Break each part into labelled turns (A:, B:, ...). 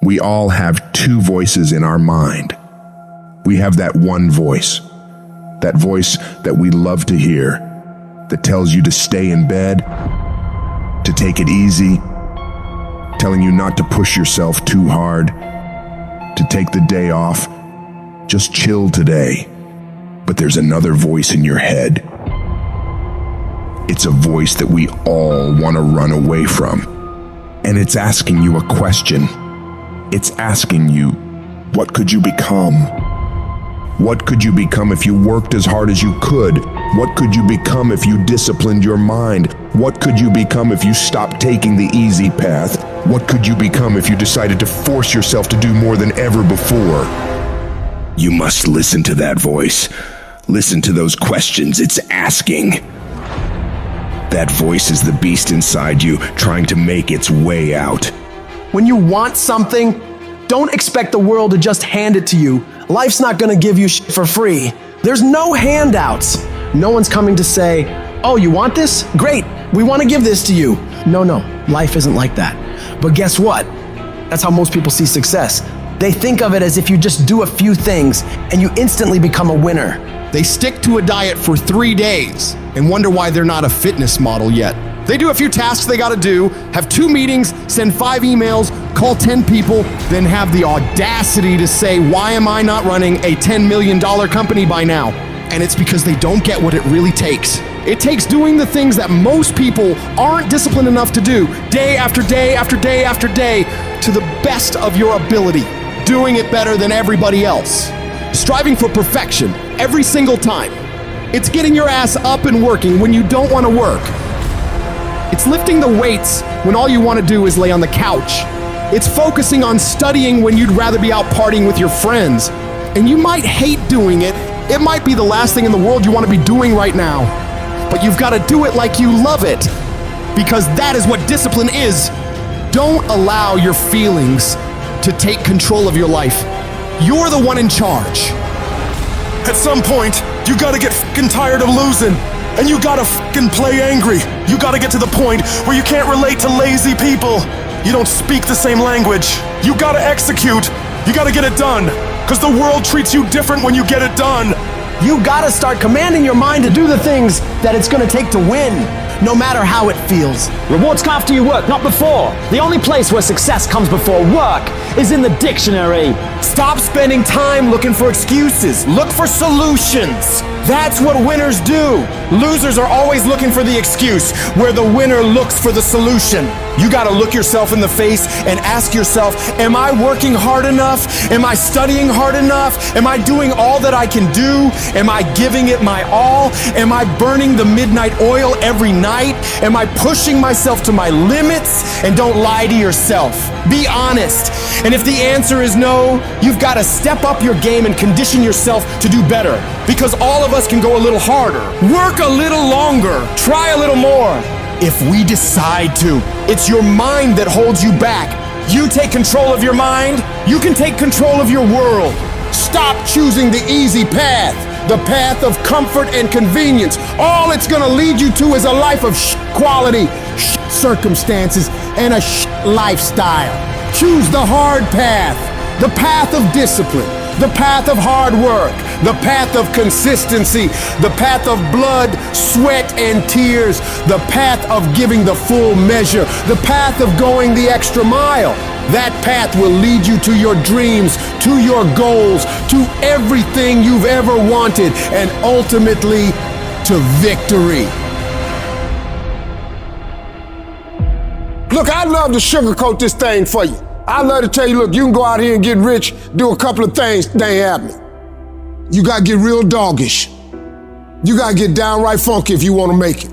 A: We all have two voices in our mind. We have that one voice that we love to hear, that tells you to stay in bed, to take it easy, telling you not to push yourself too hard, to take the day off, just chill today. But there's another voice in your head. It's a voice that we all want to run away from. And it's asking you a question. It's asking you, what could you become? What could you become if you worked as hard as you could? What could you become if you disciplined your mind? What could you become if you stopped taking the easy path? What could you become if you decided to force yourself to do more than ever before? You must listen to that voice. Listen to those questions it's asking. That voice is the beast inside you, trying to make its way out.
B: When you want something, don't expect the world to just hand it to you. Life's not gonna give you shit for free. There's no handouts. No one's coming to say, oh, you want this? Great, we wanna give this to you. No, life isn't like that. But guess what? That's how most people see success. They think of it as if you just do a few things and you instantly become a winner.
C: They stick to a diet for 3 days and wonder why they're not a fitness model yet. They do a few tasks they gotta do, have 2 meetings, send 5 emails, call 10 people, then have the audacity to say, why am I not running a $10 million company by now? And it's because they don't get what it really takes. It takes doing the things that most people aren't disciplined enough to do, day after day after day after day, to the best of your ability, doing it better than everybody else. Striving for perfection every single time. It's getting your ass up and working when you don't want to work. It's lifting the weights when all you want to do is lay on the couch. It's focusing on studying when you'd rather be out partying with your friends. And you might hate doing it. It might be the last thing in the world you want to be doing right now. But you've got to do it like you love it. Because that is what discipline is. Don't allow your feelings to take control of your life. You're the one in charge.
D: At some point, you gotta get fucking tired of losing. And you gotta fucking play angry. You gotta get to the point where you can't relate to lazy people. You don't speak the same language. You gotta execute. You gotta get it done. Cause the world treats you different when you get it done.
B: You gotta start commanding your mind to do the things that it's gonna take to win, no matter how it feels.
E: Rewards come after you work, not before. The only place where success comes before work is in the dictionary.
F: Stop spending time looking for excuses. Look for solutions. That's what winners do. Losers are always looking for the excuse, where the winner looks for the solution. You gotta look yourself in the face and ask yourself, am I working hard enough? Am I studying hard enough? Am I doing all that I can do? Am I giving it my all? Am I burning the midnight oil every night? Am I pushing myself to my limits? And don't lie to yourself. Be honest. And if the answer is no, you've got to step up your game and condition yourself to do better. Because all of us can go a little harder, work a little longer, try a little more. If we decide to, it's your mind that holds you back. You take control of your mind, you can take control of your world. Stop choosing the easy path, the path of comfort and convenience. All it's gonna lead you to is a life of quality, circumstances, and a lifestyle. Choose the hard path, the path of discipline, the path of hard work, the path of consistency, the path of blood, sweat, and tears, the path of giving the full measure, the path of going the extra mile. That path will lead you to your dreams, to your goals, to everything you've ever wanted, and ultimately to victory. Look, I'd love to sugarcoat this thing for you. I'd love to tell you, look, you can go out here and get rich, do a couple of things, they ain't happening. You gotta get real doggish. You gotta get downright funky if you wanna make it.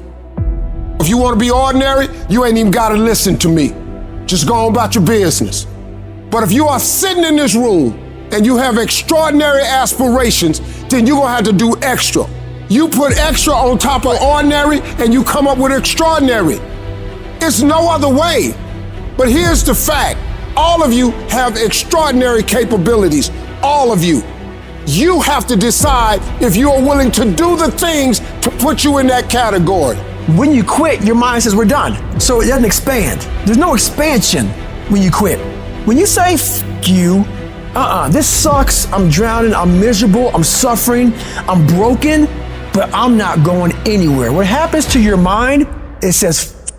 F: If you wanna be ordinary, you ain't even gotta listen to me. Just go on about your business. But if you are sitting in this room and you have extraordinary aspirations, then you're gonna have to do extra. You put extra on top of ordinary and you come up with extraordinary. It's no other way. But here's the fact. All of you have extraordinary capabilities. All of you. You have to decide if you are willing to do the things to put you in that category.
B: When you quit, your mind says we're done. So it doesn't expand. There's no expansion when you quit. When you say f you, this sucks, I'm drowning, I'm miserable, I'm suffering, I'm broken, but I'm not going anywhere. What happens to your mind, it says,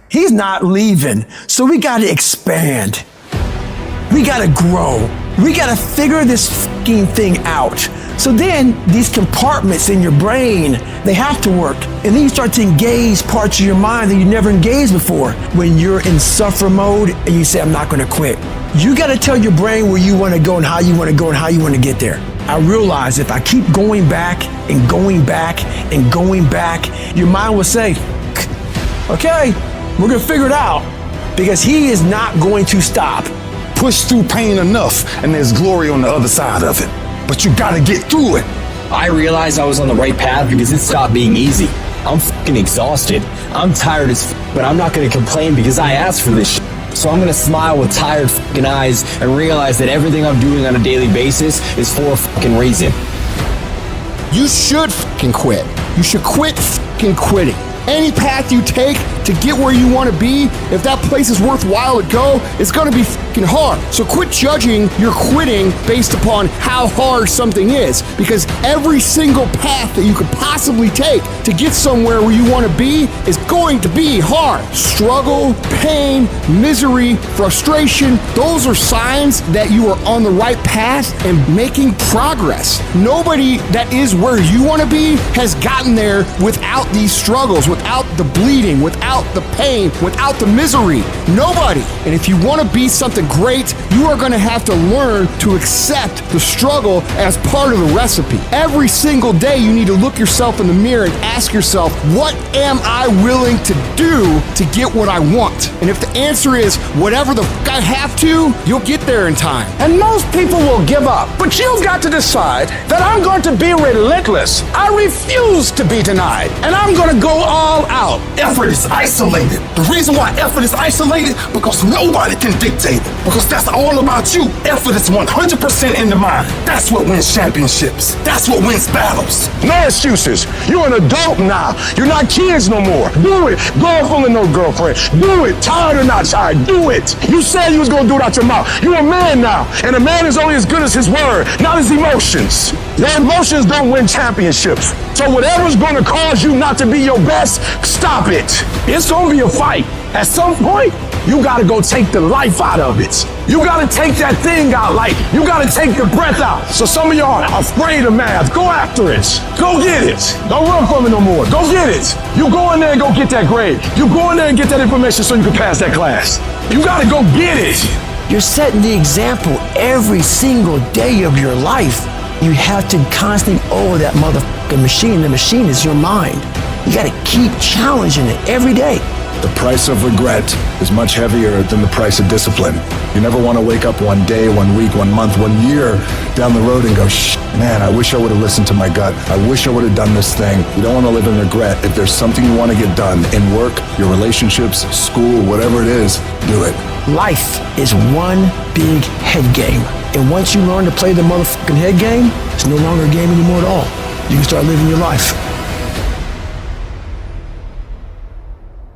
B: he's not leaving. So we gotta expand. We gotta grow. We gotta figure this fucking thing out. So then these compartments in your brain, they have to work. And then you start to engage parts of your mind that you never engaged before. When you're in suffer mode and you say, I'm not gonna quit. You gotta tell your brain where you wanna go and how you wanna go and how you wanna get there. I realize if I keep going back and going back and going back, your mind will say, okay, we're gonna figure it out, because he is not going to stop.
F: Push through pain enough, and there's glory on the other side of it. But you gotta get through it.
G: I realized I was on the right path because it stopped being easy. I'm fucking exhausted. I'm tired as but I'm not gonna complain because I asked for this shit. So I'm gonna smile with tired fucking eyes and realize that everything I'm doing on a daily basis is for a fucking reason.
C: You should fucking quit. You should quit fucking quitting. Any path you take to get where you want to be, if that place is worthwhile to go, it's going to be fucking hard. So quit judging your quitting based upon how hard something is, because every single path that you could possibly take to get somewhere where you want to be is going to be hard. Struggle, pain, misery, frustration, those are signs that you are on the right path and making progress. Nobody that is where you want to be has gotten there without these struggles, without the bleeding, without the pain, without the misery. Nobody. And if you want to be something great, you are going to have to learn to accept the struggle as part of the recipe. Every single day you need to look yourself in the mirror and ask yourself, what am I willing to do to get what I want? And if the answer is whatever the fuck I have to, you'll get there in time.
F: And most people will give up. But you've got to decide that I'm going to be relentless. I refuse to be denied. And I'm going to go all out.
H: Effort is isolated. The reason why effort is isolated, because nobody can dictate it. Because that's all about you. Effort is 100% in the mind. That's what wins championships. That's what wins battles.
F: No excuses. You're an adult now. You're not kids no more. Do it. Girlfriend or no girlfriend. Do it. Tired or not tired. Do it. You said you was going to do it out your mouth. You're a man now. And a man is only as good as his word, not his emotions. Your emotions don't win championships. So whatever's going to cause you not to be your best, stop it. It's going to be a fight. At some point, you got to go take the life out of it. You got to take that thing out, like you got to take the breath out. So some of y'all are afraid of math. Go after it. Go get it. Don't run from it no more. Go get it. You go in there and go get that grade. You go in there and get that information so you can pass that class. You got to go get it.
B: You're setting the example every single day of your life. You have to constantly owe that motherfucking machine. The machine is your mind. You got to keep challenging it every day.
I: The price of regret is much heavier than the price of discipline. You never want to wake up one day, 1 week, 1 month, 1 year down the road and go, man, I wish I would have listened to my gut. I wish I would have done this thing. You don't want to live in regret. If there's something you want to get done in work, your relationships, school, whatever it is, do it.
B: Life is one big head game. And once you learn to play the motherfucking head game, it's no longer a game anymore at all. You can start living your life.